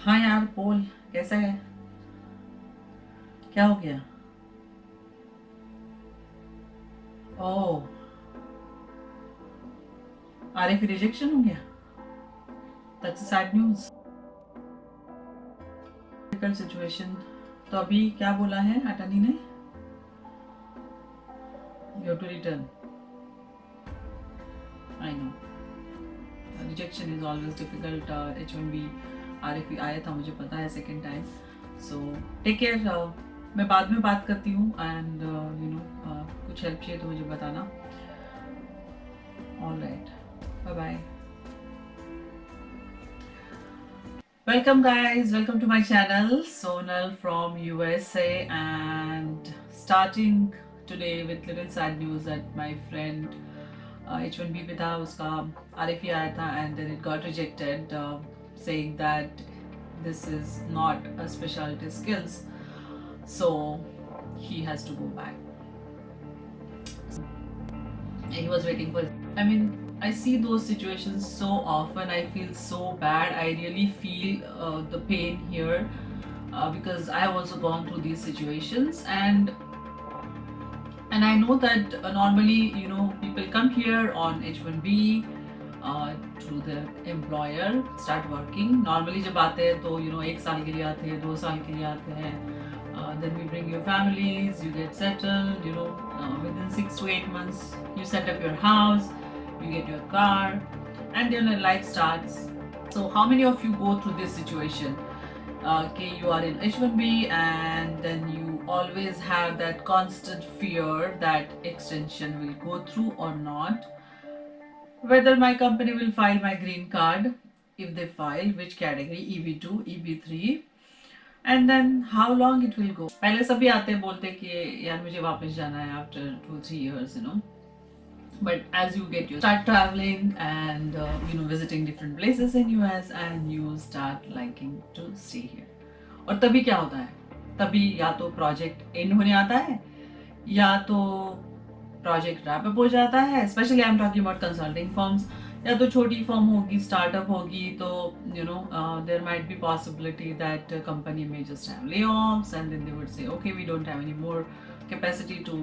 हाँ यार पोल, कैसा है? क्या हो गया? ओह, अरे फिर रिजेक्शन हो गया। That's sad news. Difficult situation. तो अभी क्या बोला है अटर्नी ने? You to return. I know rejection is always difficult. H1B RFE आया था, मुझे पता है, second time. So take care. मैं बाद में बात करती हूँ एंड कुछ हेल्प चाहिए तो मुझे बताना। All right, bye bye. Welcome guys, welcome to my channel, Sonal from USA, and starting today with little sad news that my friend H1B पे था, उसका RFE आया था and then it got rejected, saying that this is not a specialty skills, so he has to go back. He was waiting for, I mean, I see those situations so often. I feel so bad. I really feel the pain here, because I have also gone through these situations, and I know that normally, people come here on H1B through their employer, start working. Normally जब आते हैं तो एक साल के लिए आते हैं, 2 साल के लिए आते हैं. Then we bring your families, you get settled, within 6 to 8 months you set up your house, you get your car, and then your life starts. So how many of you go through this situation? Okay, you are in H1B and then you always have that constant fear that extension will go through or not, whether my company will file my green card, if they file, which category, EB2, EB3, and then how long it will go. पहले सभी आते हैं बोलते कि यार मुझे वापस जाना है after 2-3 years. But as you start traveling and visiting different places in US, and you start liking to stay here. और तभी क्या होता है? तभी या तो प्रोजेक्ट एंड होने आता है, या तो प्रोजेक्ट रैप अप हो जाता है. Specially I am talking about consulting firms. या तो छोटी फर्म होगी, स्टार्टअप होगी, तो there might be possibility that company में just have layoffs and then they would say okay we don't have any more capacity to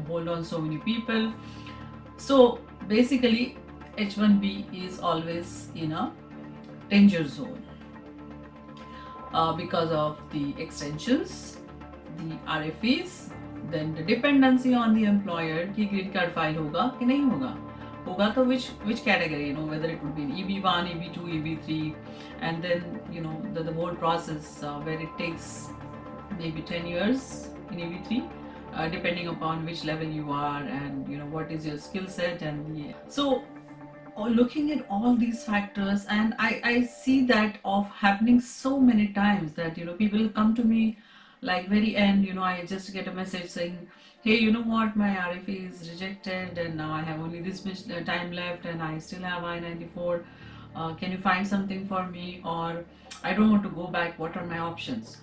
hold on so many people. So basically H1B is always in a danger zone because of the extensions, the RFEs, then the dependency on the employer कि green card file होगा कि नहीं होगा. होगा तो which category, whether it would be EB1, EB2, EB3, and then the whole process where it takes maybe 10 years in EB3, depending upon which level you are and what is your skill set. And so looking at all these factors, and I see that of happening so many times that people come to me like very end, I just get a message saying, hey, you know what, my RFE is rejected and now I have only this much time left and I still have I-94. Can you find something for me, or I don't want to go back, what are my options?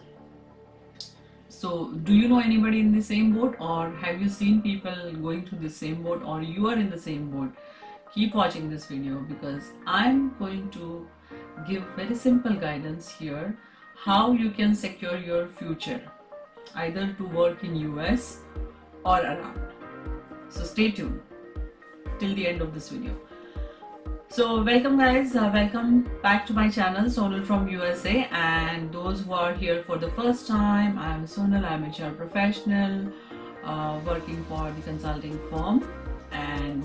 So do you know anybody in the same boat, or have you seen people going through the same boat, or you are in the same boat? Keep watching this video because I'm going to give very simple guidance here how you can secure your future, either to work in US or around. So stay tuned till the end of this video. So welcome guys, welcome back to my channel, Sonal from USA, and those who are here for the first time, I am Sonal. I am a HR professional working for the consulting firm, and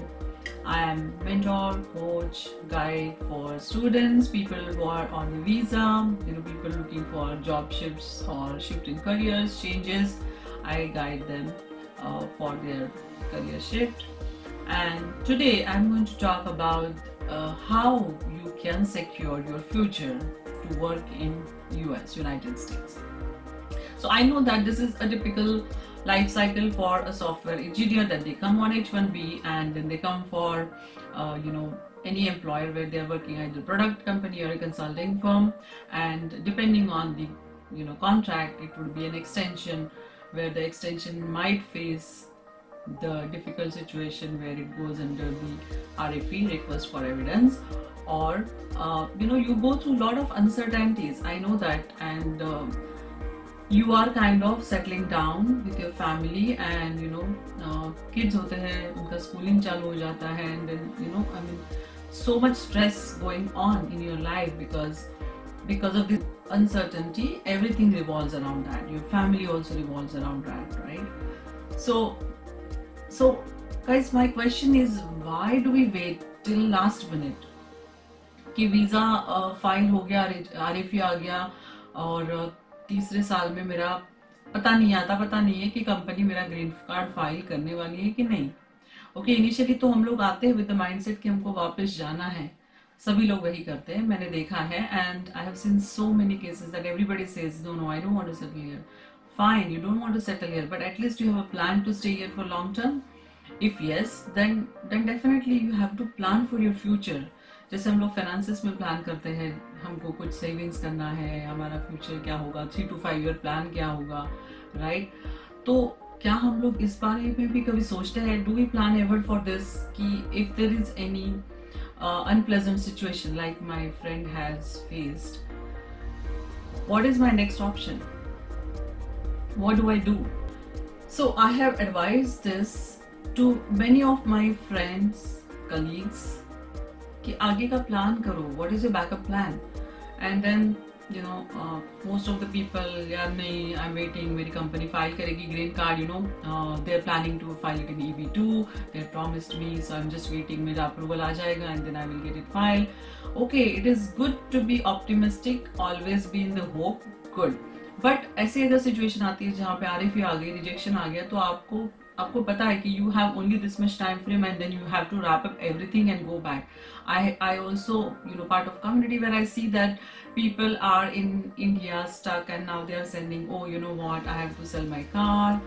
I am mentor, coach, guide for students, people who are on the visa, people looking for job shifts or shift in careers, changes. I guide them for their career shift. And today I'm going to talk about how you can secure your future to work in US, United States. So I know that this is a typical life cycle for a software engineer, that they come on H1B and then they come for any employer where they are working, either product company or a consulting firm, and depending on the contract, it would be an extension where the extension might face the difficult situation where it goes under the RFE, request for evidence, or you go through a lot of uncertainties. I know that, and you are kind of settling down with your family, and kids होते हैं, उनका schooling चालू हो जाता है, and then so much stress going on in your life because of this uncertainty. Everything revolves around that. Your family also revolves around that, right? So guys, my question is, why do we wait till last minute कि visa file हो गया, RFE आ गया, और तीसरे साल में मेरा पता नहीं है कि कंपनी मेरा ग्रीन कार्ड फाइल करने वाली है कि नहीं. ओके, इनिशियली तो हम लोग आते हैं विद द माइंडसेट कि हमको वापस जाना है. सभी लोग वही करते हैं, मैंने देखा है, and I have seen so many cases that everybody says no I don't want to settle here. Fine, you don't want to settle here, but at least you have a plan to stay here for long term. If yes, then definitely you have to plan for your future. जैसे हम लोग finances में plan करते हैं, हमको कुछ savings करना है, हमारा फ्यूचर क्या होगा, 3 to 5 ईयर प्लान क्या होगा, राइट? तो क्या हम लोग इस बारे में भी कभी सोचते हैं, do we plan ever for this, कि if there is any unpleasant situation like my friend has faced, what is my next option, what do I do? So I have advised this to many of my friends, colleagues, कि आगे का plan करो, what is your backup plan. And then most of the people, यार नहीं, I am waiting, मेरी company file करेगी green card, they are planning to file it in EB2, they have promised me, so I am just waiting, मेरा approval आ जाएगा and then I will get it file. Okay, it is good to be optimistic, always be in the hope, good. But ऐसी अगर situation आती है जहाँ पे RFE आ गई, रिजेक्शन आ गया, तो आपको पता है कि you have only this much time frame, and then you have to wrap up everything and go back. I also, part of community where I see that people are in India stuck, and now they are sending, oh, you know what, I have to sell my car,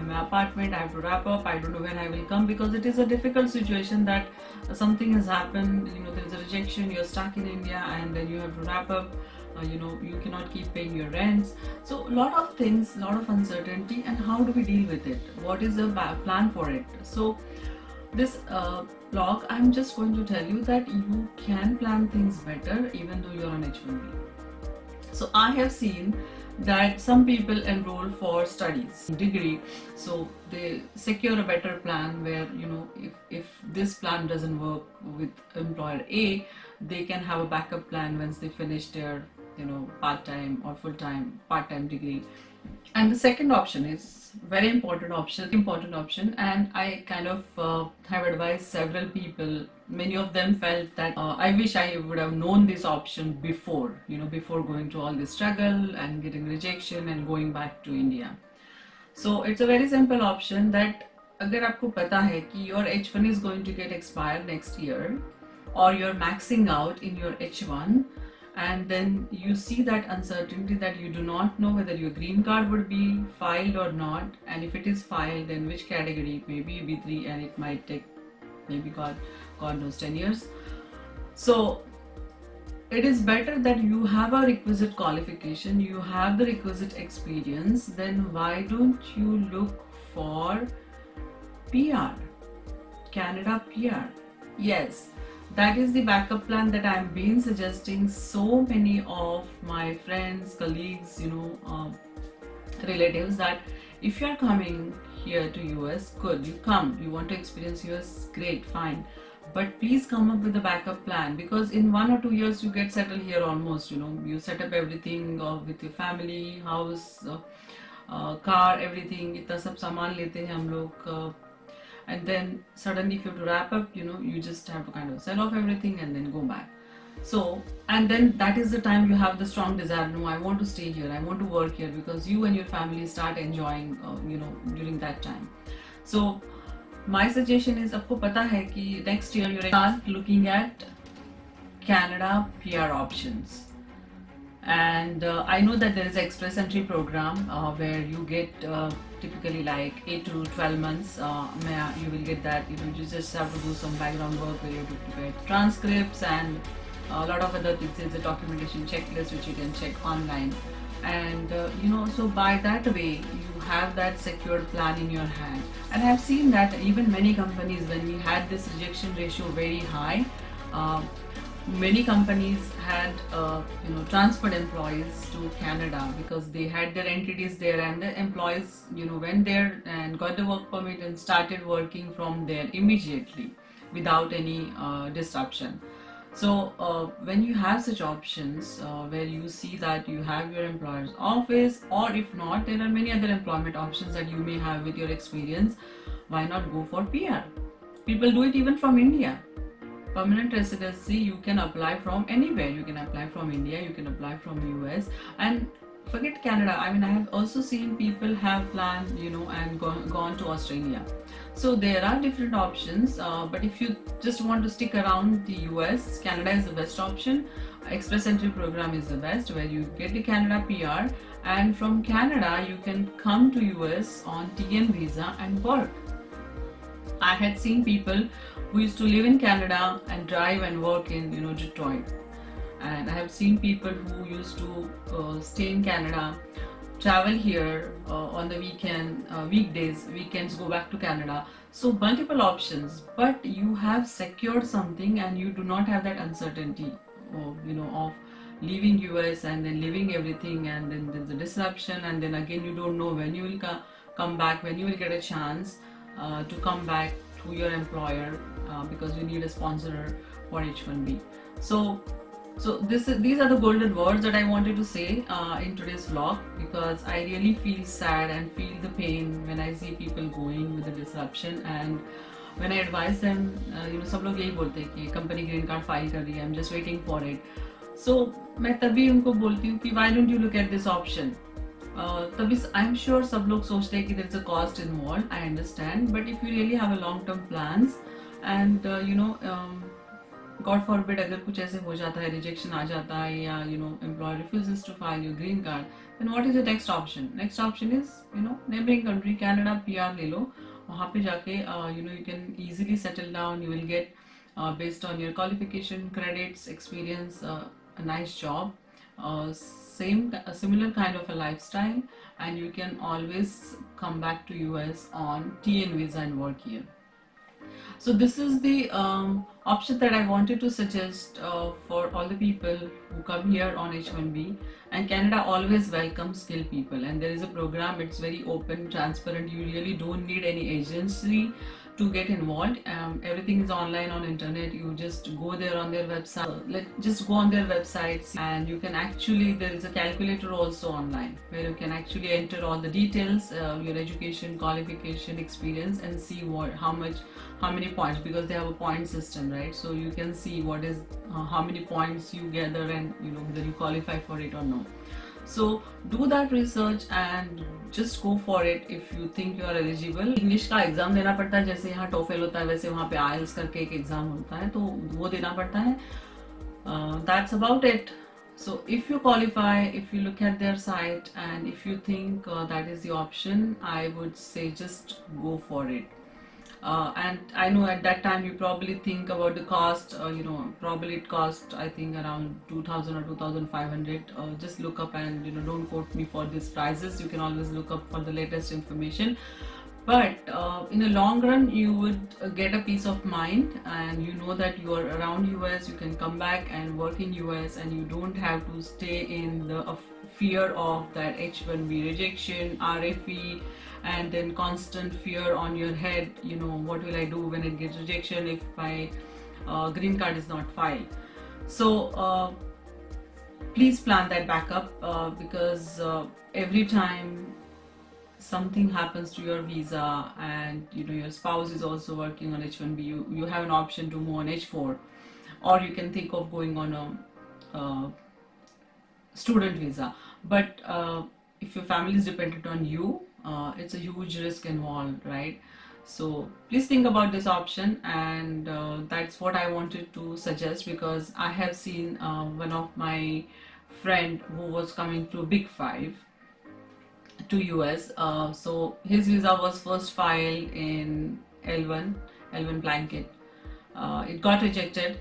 my apartment, I have to wrap up, I don't know when I will come, because it is a difficult situation that something has happened, there is a rejection, you're stuck in India, and then you have to wrap up. You cannot keep paying your rents. So a lot of things, a lot of uncertainty, and how do we deal with it? What is the plan for it? So this blog, I'm just going to tell you that you can plan things better even though you're on H1B. So I have seen that some people enroll for studies, degree, so they secure a better plan where, if this plan doesn't work with employer A, they can have a backup plan once they finish their part-time or full-time part-time degree. And the second option is very important option, and I kind of have advised several people. Many of them felt that I wish I would have known this option before, before going to all this struggle and getting rejection and going back to India. So it's a very simple option that अगर आपको पता है कि your H1 is going to get expired next year, or you're maxing out in your H1, and then you see that uncertainty that you do not know whether your green card would be filed or not, and if it is filed, then which category, maybe B3, and it might take maybe God knows 10 years. So it is better that you have a requisite qualification, you have the requisite experience. Then why don't you look for PR, Canada PR? Yes, that is the backup plan that I've been suggesting so many of my friends, colleagues, relatives, that if you are coming here to US, good, you come, you want to experience US, great, fine, but please come up with a backup plan, because in 1 or 2 years you get settled here almost, you set up everything with your family, house, car, everything, इतना सब सामान लेते हैं हम लोग, and then suddenly if you have to wrap up, you just have to kind of sell off everything and then go back. So, and then that is the time you have the strong desire, no, I want to stay here, I want to work here, because you and your family start enjoying, during that time. So my suggestion is, आपको पता है कि next year you start looking at Canada PR options. And I know that there is an express entry program where you get typically like 8 to 12 months. You will get that. You just have to do some background work where you have to prepare transcripts and a lot of other things. There's a documentation checklist which you can check online. And so by that way you have that secured plan in your hand. And I've seen that even many companies, when we had this rejection ratio very high, uh, many companies had transferred employees to Canada because they had their entities there, and the employees went there and got the work permit and started working from there immediately without any disruption. So when you have such options where you see that you have your employer's office, or if not, there are many other employment options that you may have with your experience, why not go for PR? People do it even from India. Permanent residency you can apply from anywhere. You can apply from India, you can apply from US, and forget Canada. I mean, I have also seen people have planned and gone to Australia. So there are different options, but if you just want to stick around the US, Canada is the best option. Express entry program is the best, where you get the Canada PR, and from Canada you can come to US on TN visa and work. I had seen people who used to live in Canada and drive and work in Detroit, and I have seen people who used to stay in Canada, travel here on the weekends go back to Canada. So multiple options, but you have secured something and you do not have that uncertainty of leaving US and then leaving everything, and then there's a disruption, and then again you don't know when you will come back, when you will get a chance to come back to your employer because you need a sponsor for H1B. So these are the golden words that I wanted to say in today's vlog, because I really feel sad and feel the pain when I see people going with the disruption, and when I advise them, सब लोग यही बोलते हैं कि company green card file कर रही है, I'm just waiting for it. So मैं तभी उनको बोलती हूँ कि why don't you look at this option? तभी I'm sure सब लोग सोचते हैं कि there is a cost involved, I understand, but if you really have a long term plans and God forbid अगर कुछ ऐसे हो जाता है, rejection आ जाता है, या employer refuses to file your green card, then what is the next option? Next option is neighboring country, Canada PR ले लो, वहाँ पे जाके you can easily settle down. You will get based on your qualification, credits, experience, a nice job, a similar kind of a lifestyle, and you can always come back to US on TN visa and work here. So this is the option that I wanted to suggest for all the people who come here on H1B. And Canada always welcomes skilled people, and there is a program, it's very open, transparent. You really don't need any agency to get involved. Everything is online on internet. You just go there on their website, just go on their websites, and you can actually, there is a calculator also online where you can actually enter all the details, your education, qualification, experience, and see how many points, because they have a point system, right? So you can see what is how many points you gather, and whether you qualify for it or not. So do that research and just go for it if you think you are eligible. English का exam देना पड़ता है, जैसे यहाँ TOEFL होता है वैसे वहाँ पे IELTS करके एक एग्जाम होता है, तो वो देना पड़ता है. That's about it. So if you qualify, if you look at their site, and if you think that is the option, I would say just go for it. And I know at that time you probably think about the cost, probably it cost I think around 2000 or 2500. Just look up, and don't quote me for these prices. You can always look up for the latest information. But in the long run, you would get a peace of mind, and you know that you are around US, you can come back and work in US, and you don't have to stay in the fear of that H1B rejection, RFE, and then constant fear on your head, what will I do when it gets rejection if my green card is not filed. So please plan that backup, because every time something happens to your visa and your spouse is also working on H1B, you have an option to move on H4, or you can think of going on a student visa. But if your family is dependent on you, it's a huge risk involved, right? So please think about this option, and that's what I wanted to suggest, because I have seen one of my friend who was coming through Big Five to US. So his visa was first filed in L1 blanket. It got rejected.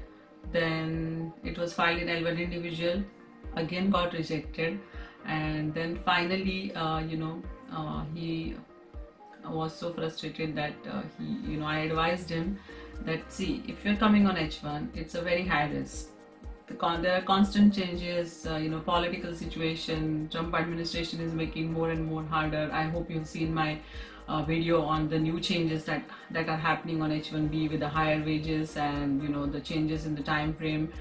Then it was filed in L1 individual, again got rejected. and then finally he was so frustrated that I advised him that, see, if you're coming on H1, it's a very high risk. There are constant changes, political situation. Trump administration is making more and more harder. I hope you've seen my video on the new changes that are happening on H1B with the higher wages and the changes in the time frame.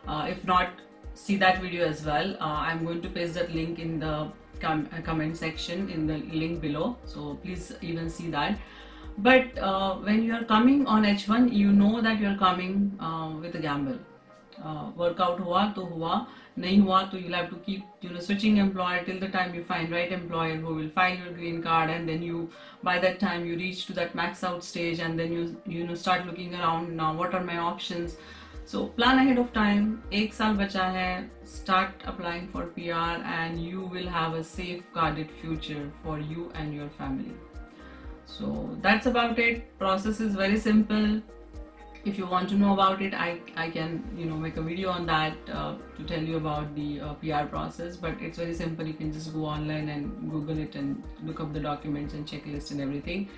If not, see that video as well. I'm going to paste that link in the comment section, in the link below, so please even see that. But when you are coming on H1, you know that you are coming with a gamble. Workout hua to hua, nahi hua to you'll have to keep switching employer till the time you find right employer who will file your green card, and then by that time you reach to that max out stage, and then you start looking around, now what are my options. So plan ahead of time. 1 saal bacha hai, start applying for PR, and you will have a safeguarded future for you and your family. So that's about it. Process is very simple. If you want to know about it, I can make a video on that to tell you about the PR process, but it's very simple. You can just go online and Google it and look up the documents and checklist and everything.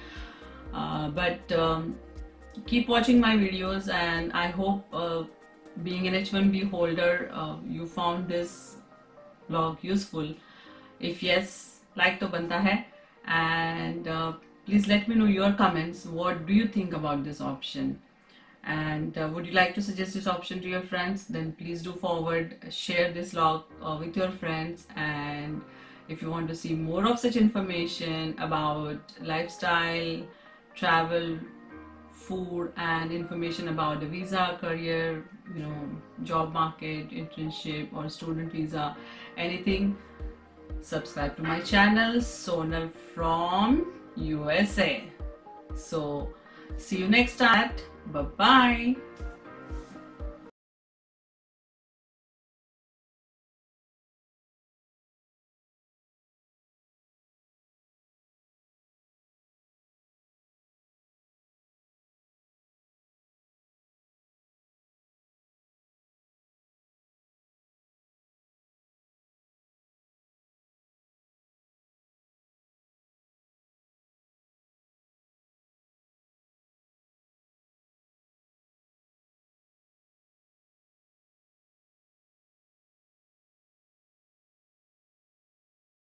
Keep watching my videos, and I hope being an H1B holder, you found this vlog useful. If yes, like to banta hai, and please let me know your comments. What do you think about this option? And would you like to suggest this option to your friends? Then please do forward, share this vlog with your friends. And if you want to see more of such information about lifestyle, travel, food, and information about the visa, career, job market, internship, or student visa, anything, subscribe to my channel, Sonal from USA. So see you next time. Bye bye.